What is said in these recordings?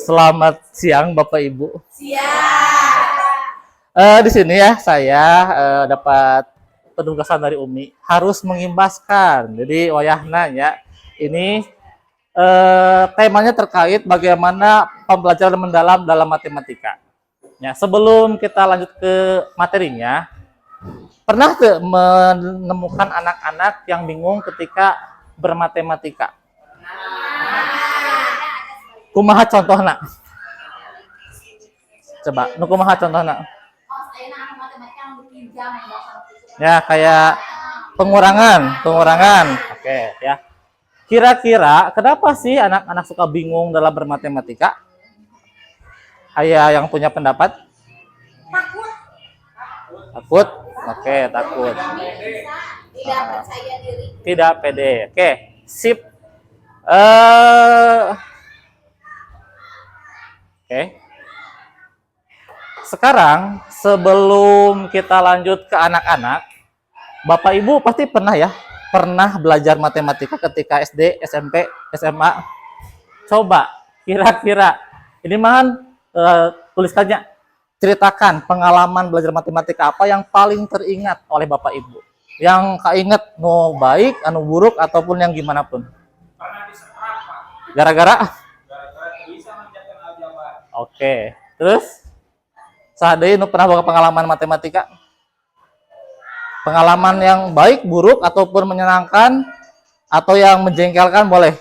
Selamat siang Bapak Ibu. Siap. Di sini ya saya dapat penugasan dari Umi harus mengimbaskan. Jadi wayahna ya. Ini temanya terkait bagaimana pembelajaran mendalam dalam matematika. Ya, sebelum kita lanjut ke materinya, pernah tuh menemukan anak-anak yang bingung ketika bermatematika? Kumaha contohna? Coba, nu kumaha contohna? Ya, kayak pengurangan. Oke, ya. Kira-kira kenapa sih anak-anak suka bingung dalam bermatematika? Aya yang punya pendapat? Takut? Oke, takut. Tidak percaya diri. Tidak pede. Oke, sip. Oke. Sekarang sebelum kita lanjut ke anak-anak, Bapak Ibu pasti pernah ya, pernah belajar matematika ketika SD, SMP, SMA. Coba kira-kira ini mahan tuliskannya, ceritakan pengalaman belajar matematika apa yang paling teringat oleh Bapak Ibu. Yang keinget mau baik, anu buruk ataupun yang gimana pun. Gara-gara bisa mengerjakan aljabar. Oke. Terus Sadai nu pernah boga pengalaman matematika? Pengalaman yang baik, buruk ataupun menyenangkan atau yang menjengkelkan boleh?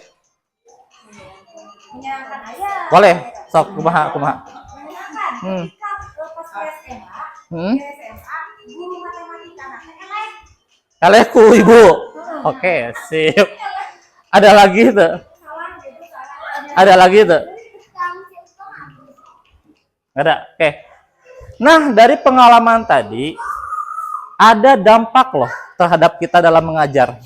Menyenangkan aja. Boleh. Sok kumaha. Menyenangkan. Ketika pas SMA, guru matematika Kaleh ku Ibu. Oke, sip. Ada lagi tuh? Ada lagi tuh? Ada. Oke. Nah, dari pengalaman tadi ada dampak loh terhadap kita dalam mengajar.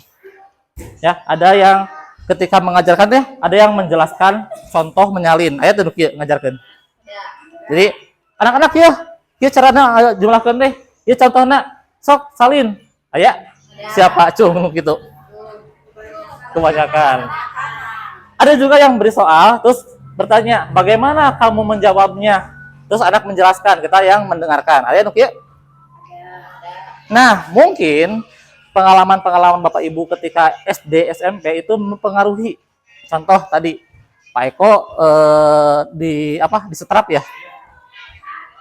Ya, ada yang ketika mengajarkan ya, ada yang menjelaskan contoh menyalin. Aya teh ngajarkeun. Jadi, anak-anak ya carana jumlahkeun teh. Ya contohna sok salin. Aya siapa cung gitu. Kebanyakan. Ada juga yang beri soal terus bertanya, "Bagaimana kamu menjawabnya?" Terus anak menjelaskan, kita yang mendengarkan. Ada nuk ya? Nah, mungkin pengalaman-pengalaman Bapak Ibu ketika SD, SMP itu mempengaruhi. Contoh tadi Pak Eko di setrap ya.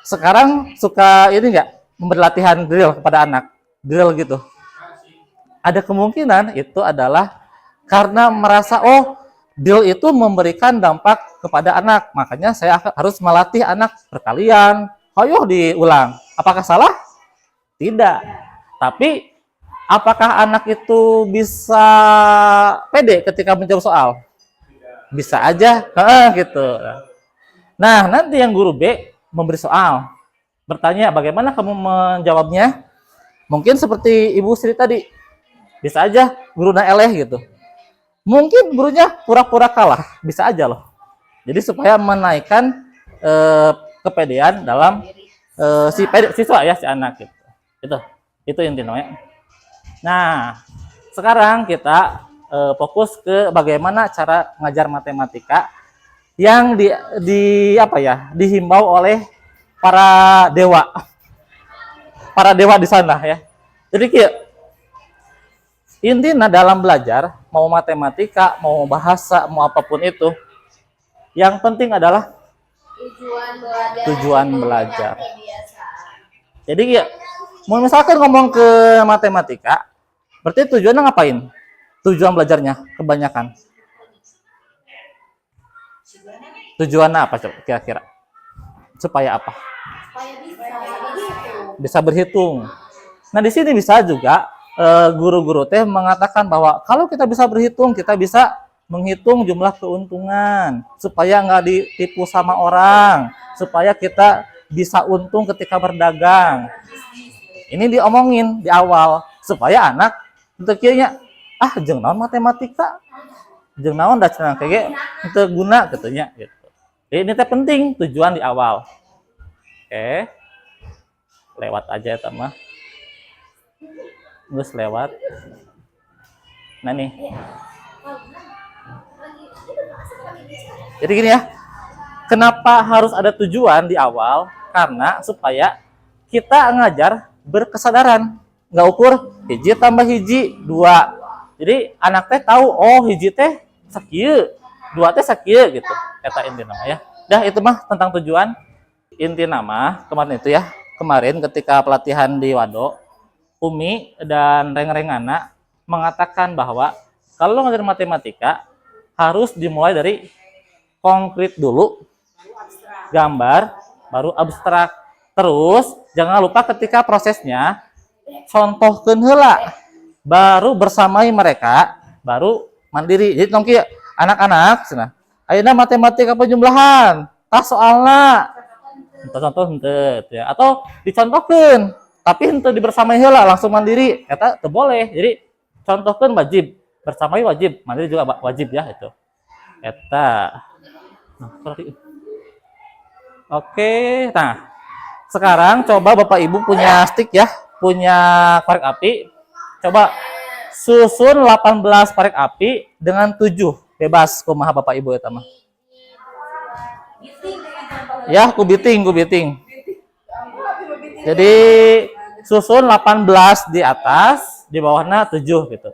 Sekarang suka ini enggak memberi latihan drill kepada anak, drill gitu. Ada kemungkinan itu adalah karena merasa drill itu memberikan dampak kepada anak, makanya saya harus melatih anak berkalian. Ayo diulang. Apakah salah? Tidak. Tapi apakah anak itu bisa pede ketika menjawab soal? Bisa aja, gitu. Nah, nanti yang guru B memberi soal, bertanya bagaimana kamu menjawabnya? Mungkin seperti Ibu Sri tadi, bisa aja guru eleh gitu. Mungkin gurunya pura-pura kalah, bisa aja loh. Jadi supaya menaikkan kepedean dalam siswa ya, si anak gitu. Itu intinya. Nah, sekarang kita fokus ke bagaimana cara ngajar matematika yang dihimbau oleh para dewa di sana ya. Jadi intinya dalam belajar, mau matematika, mau bahasa, mau apapun itu, yang penting adalah tujuan belajar. Jadi mau misalkan ngomong ke matematika, berarti tujuannya ngapain? Tujuan belajarnya kebanyakan. Tujuannya apa kira-kira? Supaya apa? Bisa berhitung. Nah, di sini bisa juga guru-guru teh mengatakan bahwa kalau kita bisa berhitung, kita bisa menghitung jumlah keuntungan supaya nggak ditipu sama orang, supaya kita bisa untung ketika berdagang. Ini diomongin di awal supaya anak untuk kayaknya jeung naon matematika, jeung naon da cenah kayak teu guna katanya gitu. Jadi ini teh penting tujuan di awal. Oke. Lewat aja ya mah. Terus lewat. Nah nih. Jadi gini ya. Kenapa harus ada tujuan di awal? Karena supaya kita ngajar berkesadaran. Nggak ukur hiji tambah hiji 2. Jadi anak teh tahu, oh hiji teh sakieu, 2 teh sakieu gitu. Eta inti nama ya. Dah itu mah tentang tujuan. Inti nama kemarin itu ya. Kemarin ketika pelatihan di Wado, Umi dan reng-rengana mengatakan bahwa kalau ngajar matematika harus dimulai dari konkret dulu, gambar, baru abstrak. Terus jangan lupa ketika prosesnya contohkeun heula, baru bersamai mereka, baru mandiri. Jadi tongki anak-anak cenah. Ayeuna matematika penjumlahan, tah soalna contoh henteu ya, atau dicontohkeun tapi henteu dibersamai heula langsung mandiri, eta teu boleh. Jadi contohkeun wajib, bersamai wajib, mandiri juga wajib ya itu. Eta. Nah, oke, nah sekarang coba Bapak Ibu punya stick ya, punya korek api. Coba susun 18 korek api dengan 7. Bebas kumaha Bapak Ibu eta mah. Ya, ku biting. Jadi susun 18 di atas, di bawahnya 7 gitu.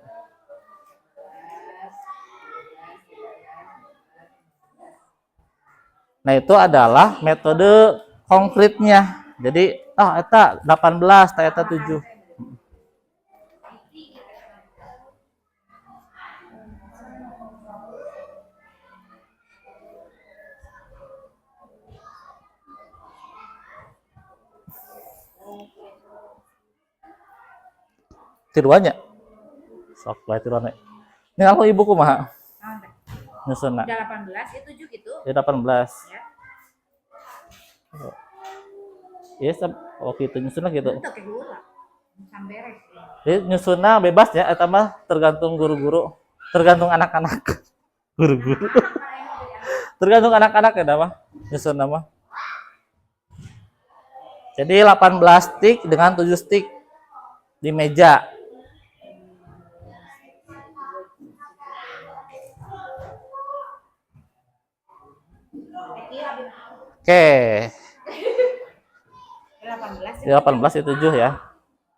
Nah, itu adalah metode konkretnya. Jadi, eta 18, eta 7. Tiruannya. Sok bae tiruannya. Ini aku ibu kumaha? Nyusunna. 18 ya 7 gitu. Ya 18. Ya. Yes, oh gitu nyusunna gitu. Itu ke gula. Samberes. Jadi nyusunna bebas ya, eta mah tergantung guru-guru, tergantung anak-anak. Guru-guru. Tergantung anak-anak ya mah nyusunna mah. Jadi 18 stick dengan 7 stick di meja. Oke. 18 itu 7 ya.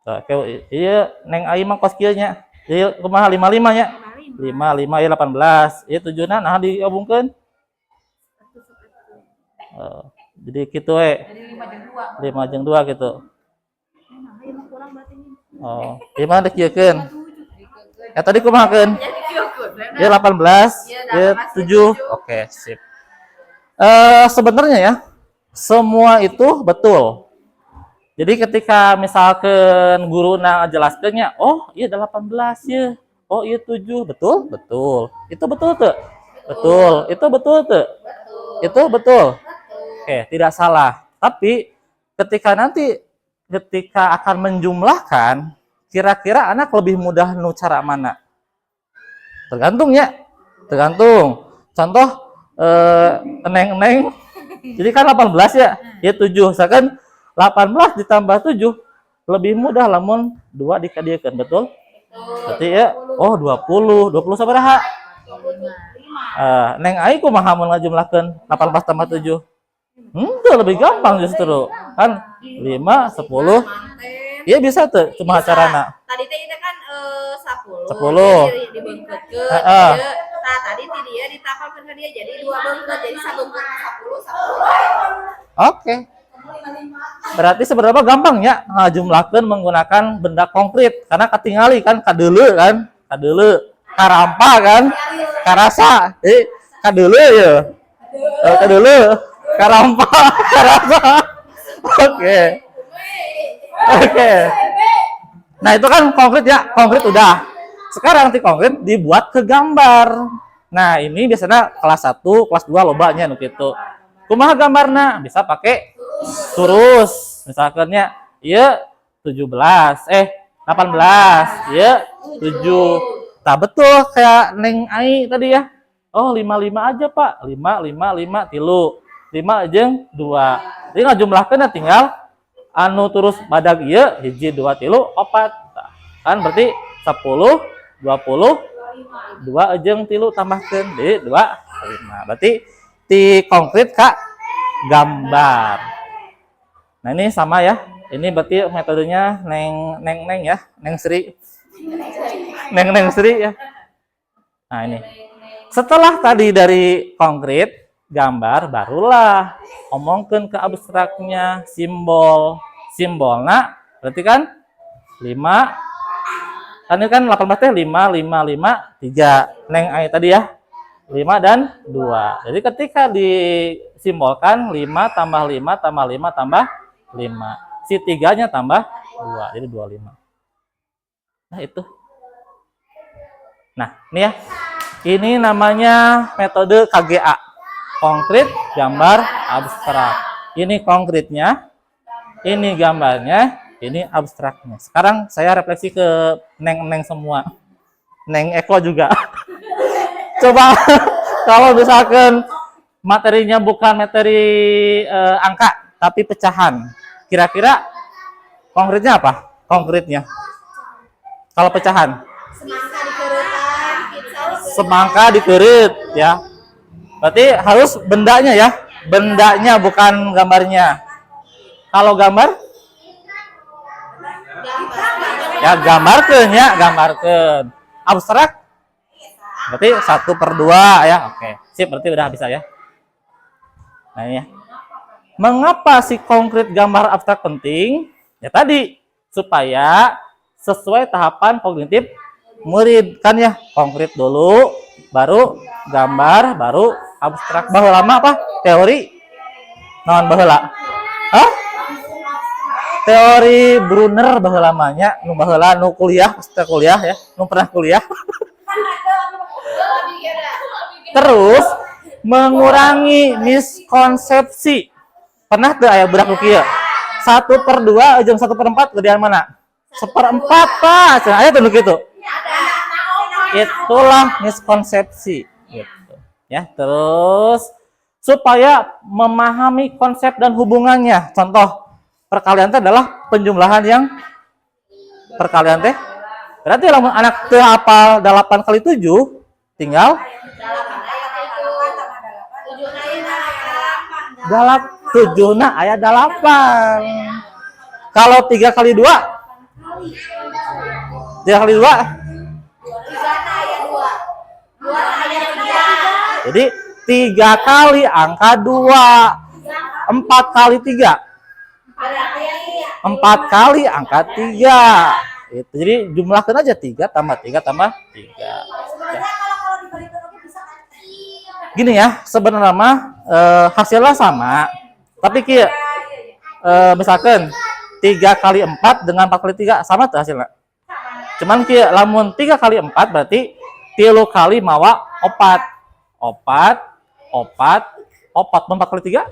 Oke, iya Neng Ai mah kos kieu nya. Ieu kumaha 55 nya? 55 ya 18. Ieu 7 na nah digabungkeun. Jadi kitu we. Jadi 5 jeung 2 gitu. Oh, gimana dikiekeun? Ya tadi kumahakeun? Ya 18, ya 7. Oke, sip. Sebenarnya ya, semua itu betul. Jadi ketika misalkan guru ngajelaskeunnya, oh iya 18 ya. Oh iya 7, betul? Betul. Itu betul tuh? Betul. Itu betul tuh? Itu betul. Oke, tidak salah. Tapi ketika akan menjumlahkan, kira-kira anak lebih mudah nu cara mana? Tergantung ya. Tergantung. Contoh eneng-eneng. Jadi kan 18 ya. Ya 7. Misalkan 18 ditambah 7 lebih mudah lamun 2 dikadiekeun, betul? Berarti ya, oh 20 sabaraha? Neng Ai kumaha mun ngajumlahkeun 18 tambah 7? Itu lebih gampang justru. Kan 5, 10. Iya bisa tuh, cuma carana. Tadi teh kita kan 10. 10. Dibeungkeutkeun. Nah, tadi dia ditapalkeun ke dia jadi 2 beungkeut. Jadi sabeungkeut 10. Oke. Berarti sebenarnya gampang ya ngajumlahkeun menggunakan benda konkret karena katingali kan kadeuleu kan, karampa kan, karasa. Kadeuleu ya. Kadeuleu, karampa, karasa. Oke. Nah, itu kan konkret ya, konkret udah. Sekarang nanti konkret dibuat ke gambar. Nah, ini biasanya kelas 1, kelas 2 lobanya nu kitu. Kumaha gambarna? Bisa pakai surus. Misalkannya ieu 18, 18, ieu 7. Nah, betul kayak Neng Ai tadi ya. Oh, 55 aja, Pak. 5, 5, 3. 5 jeung 2. Jadi ngajumlahkeun tinggal anu terus badag ieu hiji 2 3 4. Kan berarti 10 20 2 jeung 3 tambahkeun jadi 25. Berarti ti konkret Kak gambar. Nah, ini sama ya. Ini berarti metodenya neng ya, Neng Sri. Neng Sri ya. Nah, ini. Setelah tadi dari konkret gambar, barulah omongkeun ke abstraknya simbol. Simbolna berarti kan 5 kan ini kan 18 teh 5 3. Neng aya tadi ya. 5 dan 2. Jadi ketika disimbolkan 5 tambah 5 tambah 5 tambah 5. Si 3-nya tambah 2. Jadi 25. Nah, itu. Nah, ini ya. Ini namanya metode KGA. Konkret, gambar, abstrak. Ini konkretnya, ini gambarnya, ini abstraknya. Sekarang saya refleksi ke Neng semua. Neng Eko juga. Coba kalau misalkan materinya bukan materi angka, tapi pecahan. Kira-kira konkretnya apa? Konkretnya. Kalau pecahan. Semangka dikerit ya. Berarti harus bendanya ya. Bendanya bukan gambarnya. Kalau gambar? Ya gambarkeun ya, gambarkeun. Abstrak? Berarti 1/2 ya. Oke. Sip, berarti udah bisa ya. Nah, ini ya. Mengapa si konkret gambar abstrak penting? Ya tadi, supaya sesuai tahapan kognitif murid kan ya, konkret dulu, baru gambar, baru abstrak. Baheula mah apa? Teori naon baheula? Hah? Teori Brunner baheula mah nya, nu baheula nu kuliah, pasti kuliah ya, nu pernah kuliah. Terus mengurangi miskonsepsi. Pernah tuh aya budak kieu. 1/2 jeung 1/4 gedean mana? 1/4 Pak. Aya tuh kitu. Itulah miskonsepsi gitu. Ya, terus supaya memahami konsep dan hubungannya. Contoh perkalian itu adalah penjumlahan yang perkalian teh. Berarti lamun anak teu hafal 8 kali 7 tinggal 7 aya 8. Kalau 3 kali 2 3 kali 2 jadi 3 kali angka 2. 4 kali 3 4 kali angka 3. Itu. Jadi jumlahkan aja 3 tambah 3 tambah 3. Gini ya, sebenarnya mah hasilnya sama. Tapi kieu misalkan 3 kali 4 dengan 4 kali 3 sama tuh hasilnya. Cuman kieu lamun 3 kali 4 berarti 3 kali mawa 4. 4 4 kali 3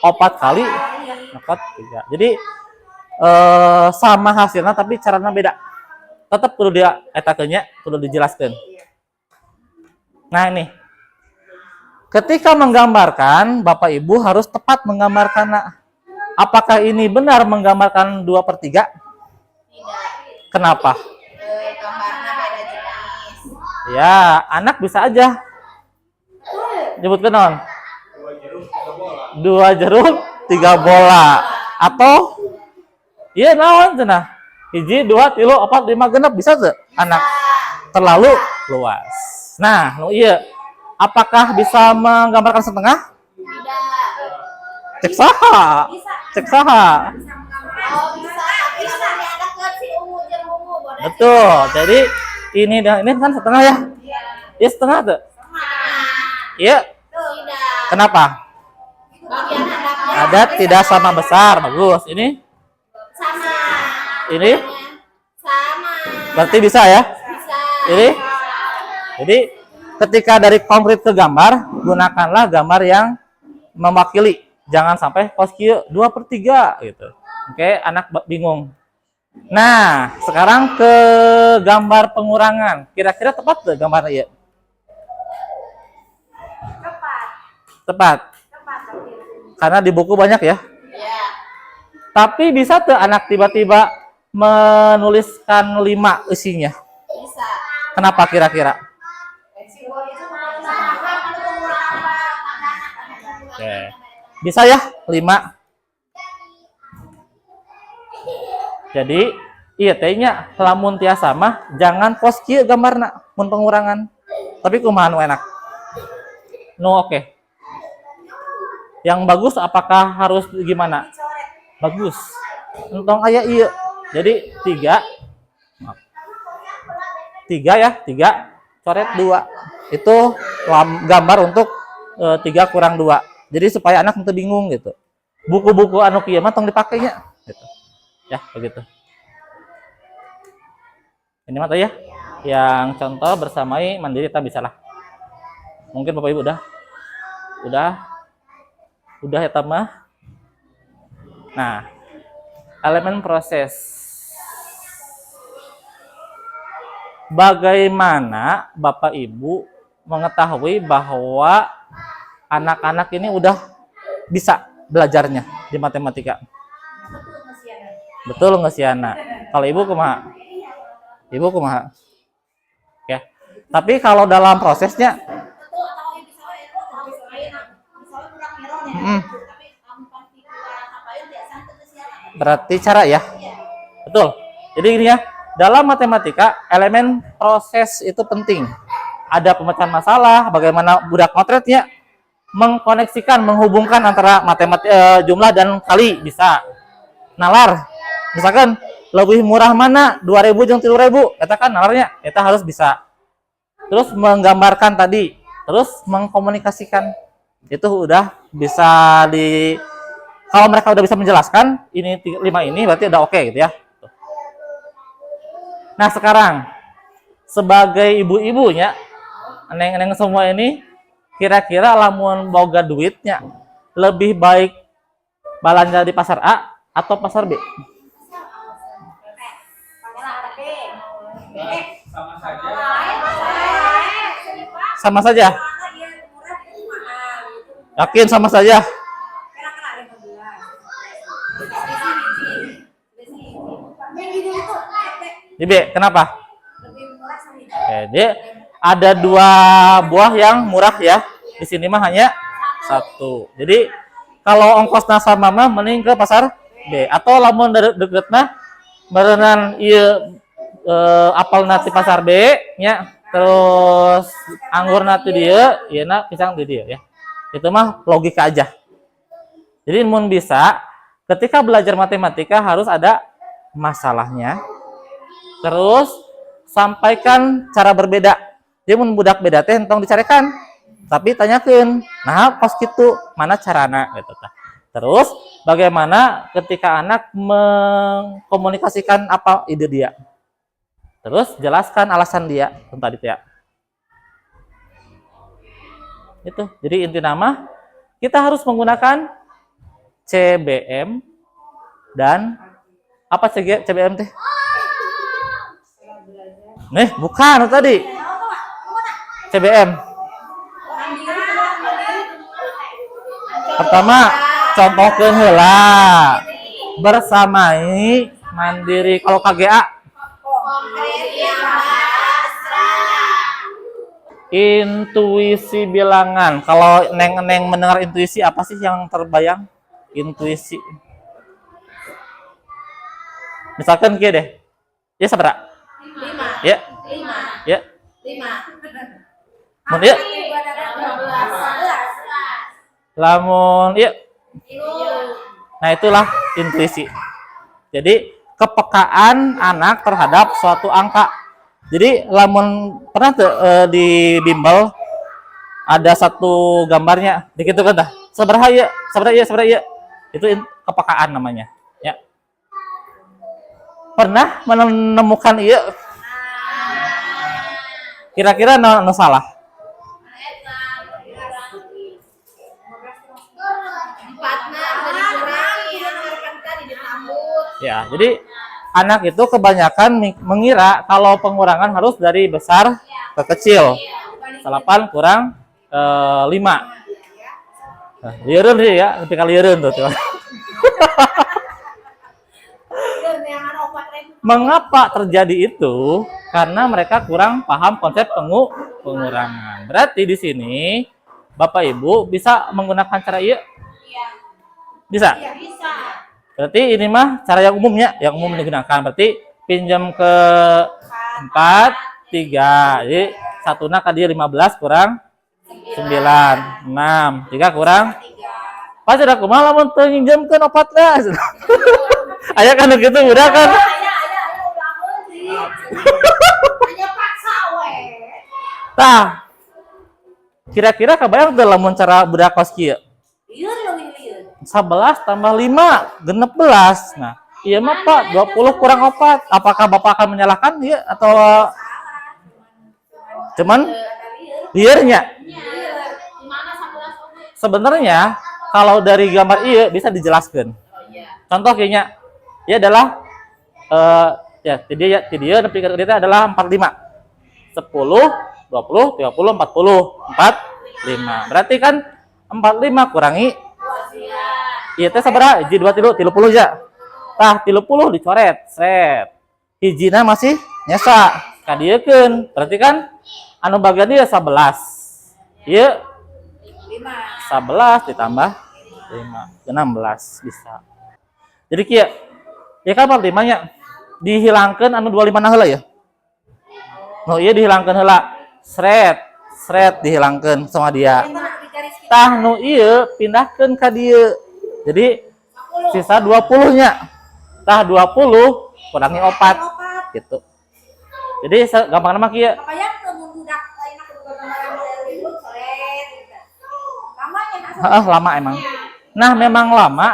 4 kali 4 3. Jadi sama hasilnya tapi caranya beda. Tetap perlu dia etakeunnya, perlu dijelaskan. Nah, ini. Ketika menggambarkan, Bapak Ibu harus tepat menggambarkan. Apakah ini benar menggambarkan 2/3? Kenapa? Gambarnya beda jenis. Ya, anak bisa aja nyebutkan non 2 jeruk 3 bola atau iya naon cenah 1 2 3 4 5 genep bisa tuh anak terlalu luas. Nah, iya apakah bisa menggambarkan setengah? Tidak. Cek saha? Cek saha? Oh, bisa. Tapi ada ke si ungu jeung ungu boleh. Betul. Jadi ini kan setengah ya? Iya setengah tuh. Iya. Tidak. Kenapa? Bagian hadapnya Ada tidak sama besar. Bagus. Ini? sama. Ini? Sama. Berarti bisa ya? Bisa. Ini? Jadi ketika dari konkret ke gambar, gunakanlah gambar yang mewakili. Jangan sampai pas kieu 2/3 gitu. Oke, anak bingung. Nah, sekarang ke gambar pengurangan. Kira-kira tepat tuh gambarnya ya? Tepat. Karena di buku banyak ya. Iya. Tapi bisa tuh anak tiba-tiba menuliskan 5 isinya. Bisa. Kenapa kira-kira? Bisa ya 5. Jadi iya tehnya lamun tiasa mah jangan pos kieu gambarna mun pengurangan. Tapi kumaha nu enak? Oke. Yang bagus apakah harus gimana? Bagus. Entong aya ieu. Jadi 3. 3 ya, 3 coret 2. Itu gambar untuk 3 kurang 2. Jadi supaya anak itu bingung gitu. Buku-buku anu kieu mah tong dipakainya gitu. Ya, begitu. Ini mah ya. Yang contoh bersamai mandiri kita bisa lah. Mungkin Bapak Ibu udah ya mah. Nah, elemen proses. Bagaimana Bapak Ibu mengetahui bahwa anak-anak ini udah bisa belajarnya di matematika? Betul nggak sih Ana? Kalau Ibu kumaha? Ibu kumaha? Ya. Tapi kalau dalam prosesnya berarti cara ya. Betul. Jadi gini ya, dalam matematika elemen proses itu penting. Ada pemecahan masalah, bagaimana budak motretnya mengkoneksikan, menghubungkan antara jumlah dan kali bisa. Nalar. Misalkan lebih murah mana 2.000 jeung 3.000, eta kan nalarnya eta harus bisa. Terus menggambarkan tadi, terus mengkomunikasikan. Itu udah bisa kalau mereka udah bisa menjelaskan ini 5 ini berarti udah oke gitu ya. Nah, sekarang sebagai ibu-ibunya neng semua ini kira-kira lamun boga duitnya lebih baik belanja di pasar A atau pasar B? Sama saja. Sama saja. Yakin sama saja? Di B, kenapa? Jadi ada 2 buah yang murah ya. Di sini mah hanya 1. Jadi kalau ongkosna sama mah mending ke pasar B. Atau lamun deket mah berenang ieu apel nanti pasar B nya, terus anggur nanti dia, ieu pisang di dia ya. Itu mah logika aja. Jadi mun bisa ketika belajar matematika harus ada masalahnya. Terus sampaikan cara berbeda. Dia mun budak beda teh entong dicarikan. Tapi tanyakeun, nah pas kitu mana carana gitu tah. Terus bagaimana ketika anak mengkomunikasikan apa ide dia. Terus jelaskan alasan dia tentang itu ya. Itu. Jadi inti nama kita harus menggunakan CBM dan apa CBM teh? Nih, bukan tadi. CBM. Pertama, contohkeun heula. Bersamai mandiri. Kalau KGA intuisi bilangan. Kalau neng mendengar intuisi apa sih yang terbayang? Intuisi. Misalkan kieu deh. Ya sabaraha? 5. Ya. 5. Ya. 5. Mun ieu? Lamun ieu. Nah, itulah intuisi. Jadi kepekaan anak terhadap suatu angka. Jadi lamun pernah tuh di bimbel ada satu gambarnya, begitu kan dah. Sabaraha ieu? Sabaraha ieu? Itu kepekaan namanya, ya. Pernah menemukan ieu? Kira-kira no salah. Ya, jadi anak itu kebanyakan mengira kalau pengurangan harus dari besar ke kecil. 8 kurang 5. Nah, lieureun ya, ketika lieureun tuh. Mengapa terjadi itu? Karena mereka kurang paham konsep pengurangan. Berarti di sini Bapak Ibu bisa menggunakan cara ieu. Bisa? Iya bisa. Berarti ini mah cara yang umumnya, yang umum digunakan. Berarti pinjam ke 4, 3. Jadi satuna ka dia 15 kurang 9, 6, 3 kurang. Pas udah kumaha lamun teu nginjemkeun opatna. Aya kan gitu udah kan. Hanya paksa we. Tah. Kira-kira kabayang teu lamun cara budak kos kieu? Iya leuwih lieur. 11 tambah 5, 16. Nah, iya mah Pak, 20 kurang 4. Apakah Bapak akan menyalahkan dia atau cuman liarnya? Gimana 11 oke? Sebenarnya kalau dari gambar iya bisa dijelaskan. Contoh kayaknya ia adalah ya dia nepi ka kita adalah 45. 10, 20, 30, 40, 45. Berarti kan 45 kurangi iya teh sabaraha? Hiji 2 3 30 ja. Tah 30 dicoret, set. Hijina masih nyesa, kadiekeun. Berarti kan anu bagian dia 11. Ieu 11 ditambah 5, 16 bisa. Jadi kieu, ya kan 45 nya dihilangkeun anu 25 na heula ya. No ieu dihilangkeun heula. Sret dihilangkeun sama dia. Tah nu ieu pindahkeun ka dieu. Jadi sisa 20-nya. Tah 20 kurangi 4 gitu. Jadi gampang mah kieu. Kabayang teu mun budak lain aku gambaran model itu coret gitu. Lamanya Lama emang. Nah, memang lama,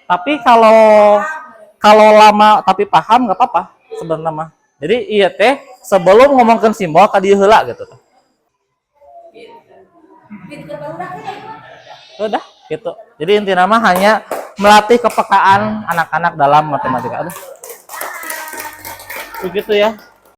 tapi kalau lama tapi paham nggak apa-apa sebenarnya mah. Jadi iya teh sebelum ngomongkeun simbol ka dieu heula gitu. Udah gitu. Jadi inti nama hanya melatih kepekaan anak-anak dalam matematika. Aduh. Begitu ya.